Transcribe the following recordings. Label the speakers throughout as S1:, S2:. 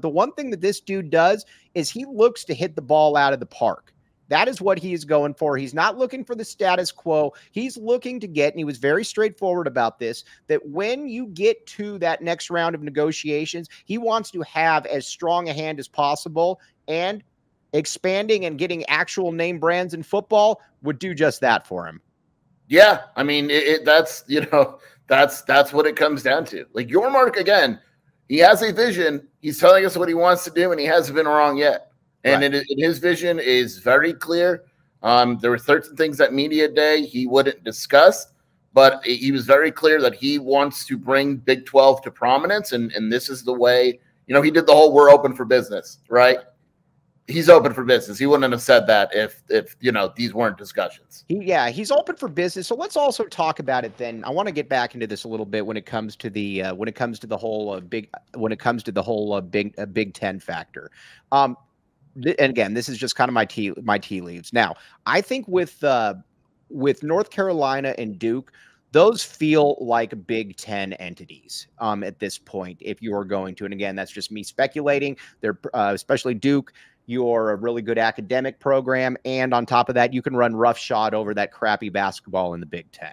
S1: the one thing that this dude does is he looks to hit the ball out of the park. That is what he is going for. He's not looking for the status quo. He's looking to get, and he was very straightforward about this, that when you get to that next round of negotiations, he wants to have as strong a hand as possible, and expanding and getting actual name brands in football would do just that for him.
S2: Yeah. I mean, that's what it comes down to. Like Yormark, again, he has a vision. He's telling us what he wants to do, and he hasn't been wrong yet. And right. His vision is very clear. There were certain things at media day he wouldn't discuss, but he was very clear that he wants to bring Big 12 to prominence. And this is the way, he did the whole "we're open for business," right? He's open for business. He wouldn't have said that if these weren't discussions.
S1: He's open for business. So let's also talk about it then. I want to get back into this a little bit when it comes to the Big Ten factor. And again, this is just kind of my tea leaves. Now, I think with North Carolina and Duke, those feel like Big Ten entities at this point, if you are going to. And again, that's just me speculating. They're especially Duke. You're a really good academic program. And on top of that, you can run roughshod over that crappy basketball in the Big Ten.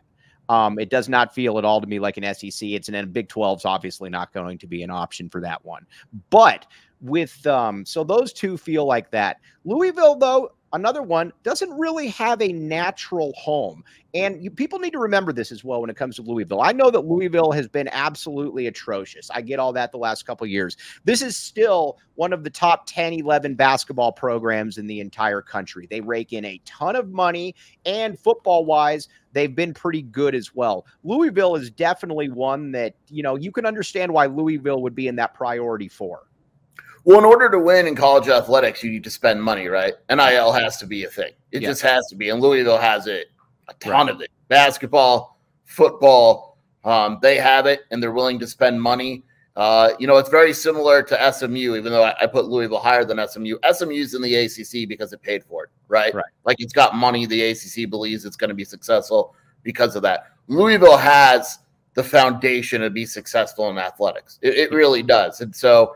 S1: It does not feel at all to me like an SEC. It's and Big 12's obviously not going to be an option for that one. But with so those two feel like that. Louisville, though, another one, doesn't really have a natural home. And people need to remember this as well when it comes to Louisville. I know that Louisville has been absolutely atrocious. I get all that the last couple of years. This is still one of the top 10, 11 basketball programs in the entire country. They rake in a ton of money, and football-wise, they've been pretty good as well. Louisville is definitely one that, you can understand why Louisville would be in that priority for.
S2: Well, in order to win in college athletics, you need to spend money, right? NIL has to be a thing. It just has to be. And Louisville has it, a ton of it. Basketball, football, they have it, and they're willing to spend money. It's very similar to SMU, even though I put Louisville higher than SMU. SMU's in the ACC because it paid for it, right? Like it's got money. The ACC believes it's going to be successful because of that. Louisville has the foundation to be successful in athletics. It really does. And so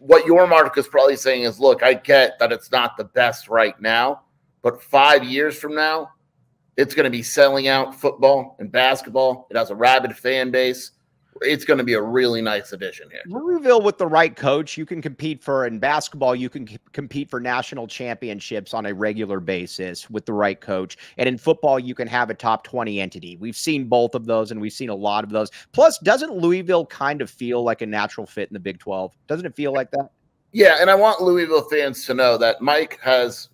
S2: what Yormark is probably saying is, look, I get that it's not the best right now, but 5 years from now, it's going to be selling out football and basketball. It has a rabid fan base. It's going to be a really nice addition here.
S1: Louisville, with the right coach, you can compete in basketball, you can compete for national championships on a regular basis with the right coach. And in football, you can have a top 20 entity. We've seen both of those, and we've seen a lot of those. Plus, doesn't Louisville kind of feel like a natural fit in the Big 12? Doesn't it feel like that?
S2: Yeah, and I want Louisville fans to know that Mike has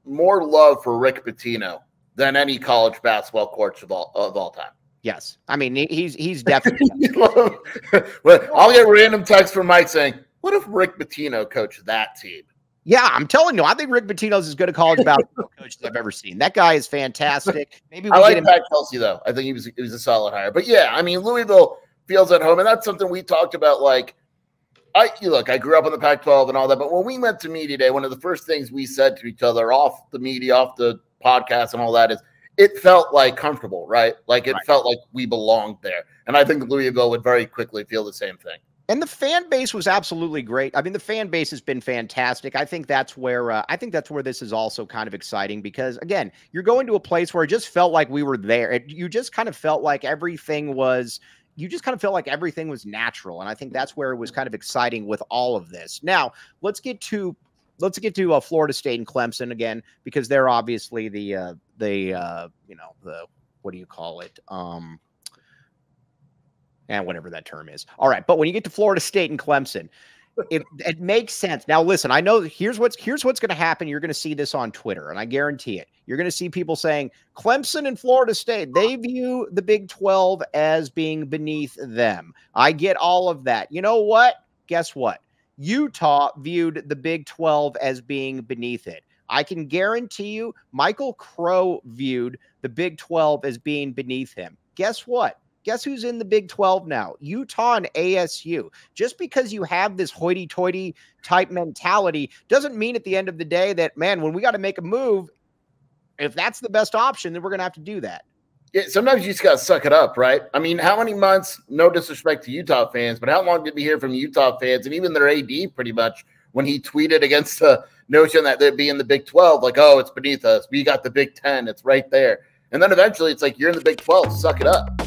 S2: more love for Rick Pitino than any college basketball coach of all time.
S1: Yes. I mean, he's definitely.
S2: Well, I'll get random texts from Mike saying, what if Rick Pitino coached that team?
S1: Yeah, I'm telling you, I think Rick Pitino's as good a college basketball coach as I've ever seen. That guy is fantastic. Maybe we
S2: I like
S1: get him.
S2: Pat Kelsey, though. I think he was a solid hire. But, yeah, I mean, Louisville feels at home, and that's something we talked about. Like, I grew up on the Pac-12 and all that, but when we went to media day, one of the first things we said to each other off the media, off the podcast and all that is, it felt like comfortable, right? Like it felt like we belonged there. And I think Louisville would very quickly feel the same thing.
S1: And the fan base was absolutely great. I mean, the fan base has been fantastic. I think that's where this is also kind of exciting because, again, you're going to a place where it just felt like we were there. You just kind of felt like everything was natural. And I think that's where it was kind of exciting with all of this. Now, let's get to Florida State and Clemson again, because they're obviously the what do you call it? And whatever that term is. All right. But when you get to Florida State and Clemson, it makes sense. Now, listen, I know here's what's going to happen. You're going to see this on Twitter, and I guarantee it. You're going to see people saying Clemson and Florida State, they view the Big 12 as being beneath them. I get all of that. You know what? Guess what? Utah viewed the Big 12 as being beneath it. I can guarantee you Michael Crow viewed the Big 12 as being beneath him. Guess what? Guess who's in the Big 12 now? Utah and ASU. Just because you have this hoity-toity type mentality doesn't mean at the end of the day that, man, when we got to make a move, if that's the best option, then we're going to have to do that.
S2: Yeah, sometimes you just got to suck it up, right? I mean, how many months, no disrespect to Utah fans, but how long did we hear from Utah fans and even their AD pretty much when he tweeted against the notion that they'd be in the Big 12, like, oh, it's beneath us. We got the Big 10. It's right there. And then eventually it's like, you're in the Big 12. Suck it up.